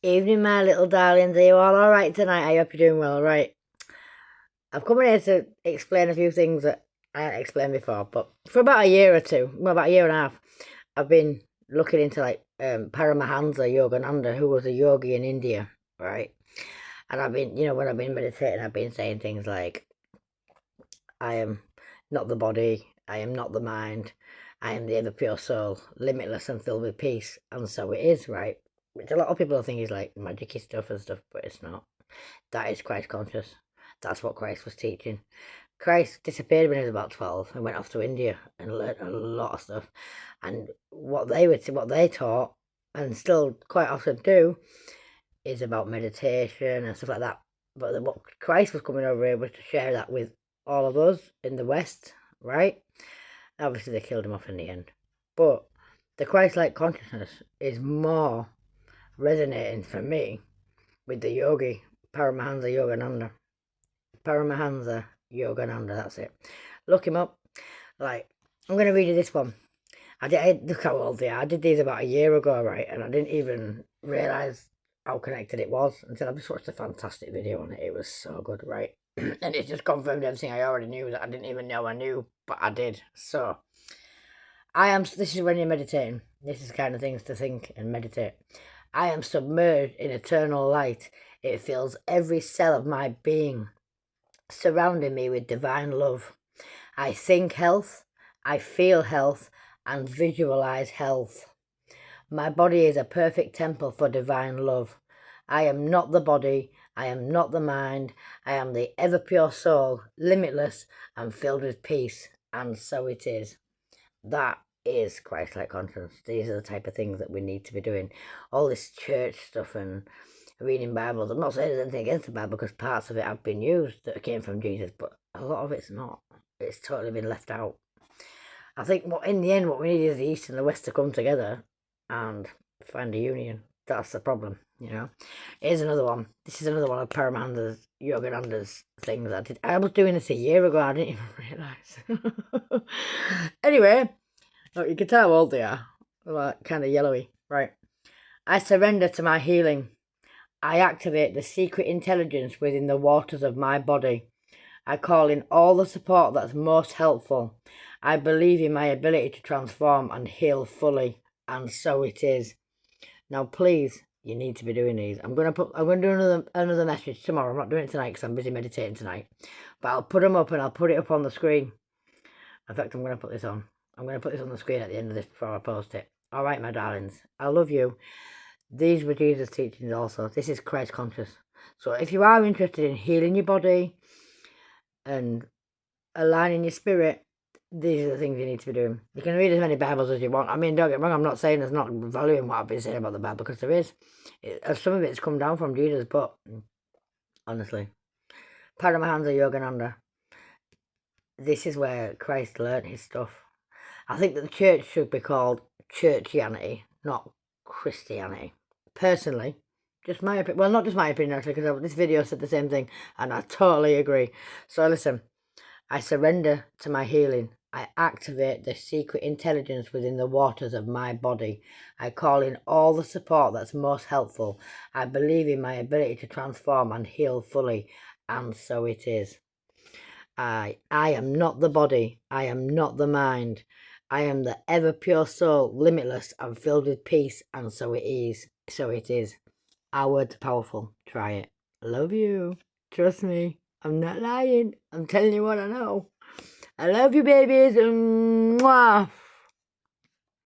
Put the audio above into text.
Evening, my little darlings. Are you all alright tonight? I hope you're doing well, right? I've come in here to explain a few things that I hadn't explained before, but for about a year or two, well, about a year and a half, I've been looking into Paramahansa Yogananda, who was a yogi in India, right? And I've been, when I've been meditating, I've been saying things like, I am not the body, I am not the mind, I am the ever pure soul, limitless and filled with peace, and so it is, right? Which a lot of people think is like magicy stuff and stuff, but it's not. That is Christ conscious. That's what Christ was teaching. Christ disappeared when he was about 12 and went off to India and learnt a lot of stuff. And what they taught, and still quite often do, is about meditation and stuff like that. But what Christ was coming over here was to share that with all of us in the West, right? Obviously, they killed him off in the end. But the Christ-like consciousness is more resonating for me with the yogi, Paramahansa Yogananda. Paramahansa Yogananda, that's it. Look him up. I'm going to read you this one. Look how old they are. I did these about a year ago, right? And I didn't even realise how connected it was until I just watched a fantastic video on it. It was so good, right? And it just confirmed everything I already knew that I didn't even know I knew, but I did. So, this is when you're meditating. This is the kind of things to think and meditate. I am submerged in eternal light. It fills every cell of my being, surrounding me with divine love. I think health, I feel health, and visualize health. My body is a perfect temple for divine love. I am not the body, I am not the mind, I am the ever pure soul, limitless and filled with peace, and so it is. That is Christ-like consciousness. These are the type of things that we need to be doing. All this church stuff and reading Bibles. I'm not saying there's anything against the Bible, because parts of it have been used that came from Jesus, but a lot of it's not. It's totally been left out. I think in the end, what we need is the East and the West to come together and find a union. That's the problem, Here's another one. This is another one of Paramahansa's Yogananda's things I did. I was doing this a year ago. I didn't even realise. Anyway, look, you can tell how old they are. They're like kind of yellowy, right? I surrender to my healing. I activate the secret intelligence within the waters of my body. I call in all the support that's most helpful. I believe in my ability to transform and heal fully, and so it is. Now, please, you need to be doing these. I'm going to do another message tomorrow. I'm not doing it tonight because I'm busy meditating tonight. But I'll put them up and I'll put it up on the screen. In fact, I'm going to put this on. I'm going to put this on the screen at the end of this before I post it. All right, my darlings. I love you. These were Jesus' teachings also. This is Christ conscious. So if you are interested in healing your body and aligning your spirit, these are the things you need to be doing. You can read as many Bibles as you want. I mean, don't get me wrong, I'm not saying there's not value in what I've been saying about the Bible, because there is. Some of it's come down from Jesus, but honestly, Paramahansa Yogananda, this is where Christ learnt his stuff. I think that the church should be called Churchianity, not Christianity. Personally, just my opinion. Well, not just my opinion, actually, because this video said the same thing, and I totally agree. So listen, I surrender to my healing. I activate the secret intelligence within the waters of my body. I call in all the support that's most helpful. I believe in my ability to transform and heal fully, and so it is. I am not the body. I am not the mind. I am the ever pure soul, limitless and filled with peace, and so it is. So it is. Our words are powerful. Try it. Love you. Trust me. I'm not lying. I'm telling you what I know. I love you, babies. Mwah.